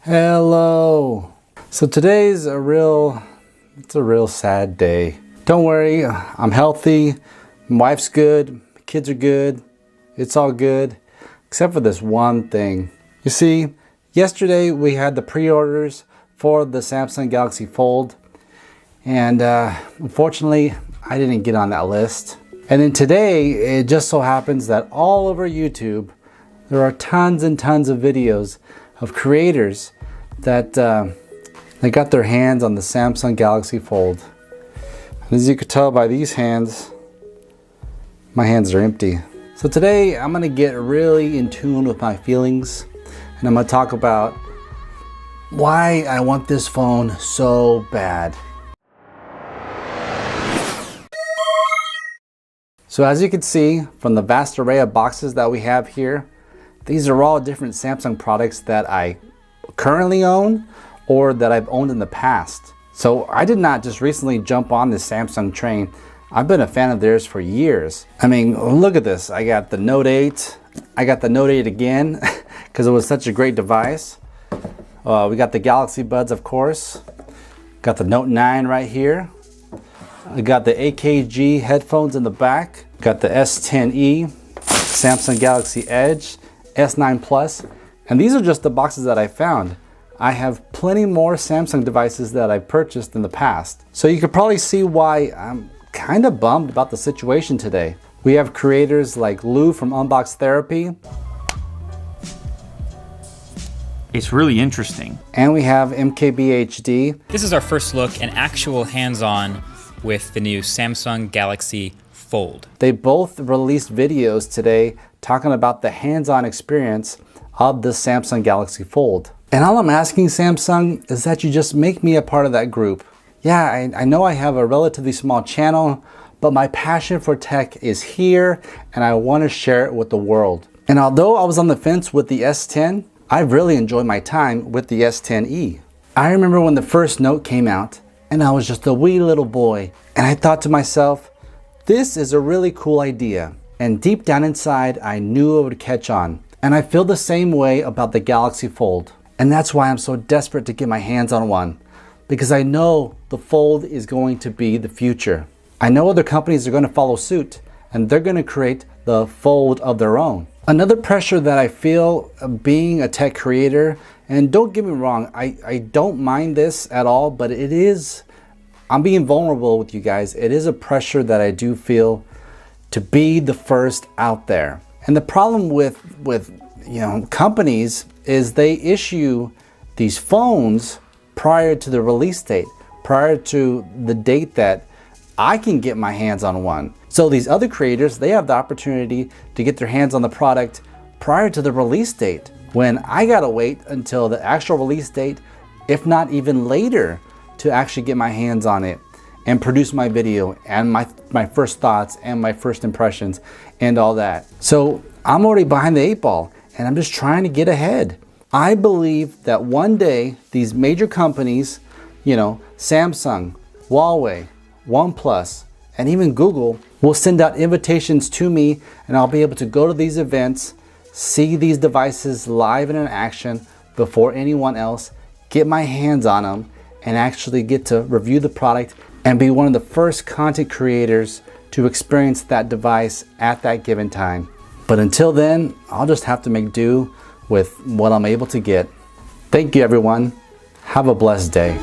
Hello. So today's a real sad day. Don't worry, I'm healthy, my wife's good, my kids are good, it's all good, except for this one thing. You see, yesterday we had the pre-orders for the Samsung Galaxy Fold, and unfortunately I didn't get on that list. And then today it just so happens that all over YouTube there are tons and tons of videos of creators that they got their hands on the Samsung Galaxy Fold. And as you could tell by these hands, my hands are empty. So today I'm gonna get really in tune with my feelings, and I'm gonna talk about why I want this phone so bad. So as you can see from the vast array of boxes that we have here, these are all different Samsung products that I currently own or that I've owned in the past. So I did not just recently jump on this Samsung train. I've been a fan of theirs for years. I mean, look at this. I got the Note 8. I got the Note 8 again because it was such a great device. We got the Galaxy Buds, of course. Got the Note 9 right here. I got the AKG headphones in the back. Got the S10e, Samsung Galaxy Edge, S9 Plus. And these are just the boxes that I found. I have plenty more Samsung devices that I've purchased in the past. So you could probably see why I'm kind of bummed about the situation today. We have creators like Lou from Unbox Therapy. It's really interesting. And we have MKBHD. This is our first look and actual hands-on with the new Samsung Galaxy Fold. They both released videos today talking about the hands-on experience of the Samsung Galaxy Fold. And all I'm asking Samsung is that you just make me a part of that group. Yeah, I know I have a relatively small channel, but my passion for tech is here and I want to share it with the world. And although I was on the fence with the S10, I've really enjoyed my time with the S10e. I remember when the first Note came out and I was just a wee little boy, and I thought to myself, this is a really cool idea. And deep down inside, I knew it would catch on. And I feel the same way about the Galaxy Fold. And that's why I'm so desperate to get my hands on one, because I know the Fold is going to be the future. I know other companies are going to follow suit, and they're going to create the Fold of their own. Another pressure that I feel being a tech creator, and don't get me wrong, I don't mind this at all, but it is, I'm being vulnerable with you guys. It is a pressure that I do feel to be the first out there. And the problem with companies is they issue these phones prior to the release date, prior to the date that I can get my hands on one. So these other creators, they have the opportunity to get their hands on the product prior to the release date, when I gotta wait until the actual release date, if not even later, to actually get my hands on it and produce my video and my first thoughts and my first impressions and all that. So I'm already behind the 8 ball and I'm just trying to get ahead. I believe that one day these major companies, Samsung, Huawei, OnePlus, and even Google will send out invitations to me, and I'll be able to go to these events, see these devices live and in action before anyone else, get my hands on them, and actually get to review the product and be one of the first content creators to experience that device at that given time. But until then, I'll just have to make do with what I'm able to get. Thank you, everyone. Have a blessed day.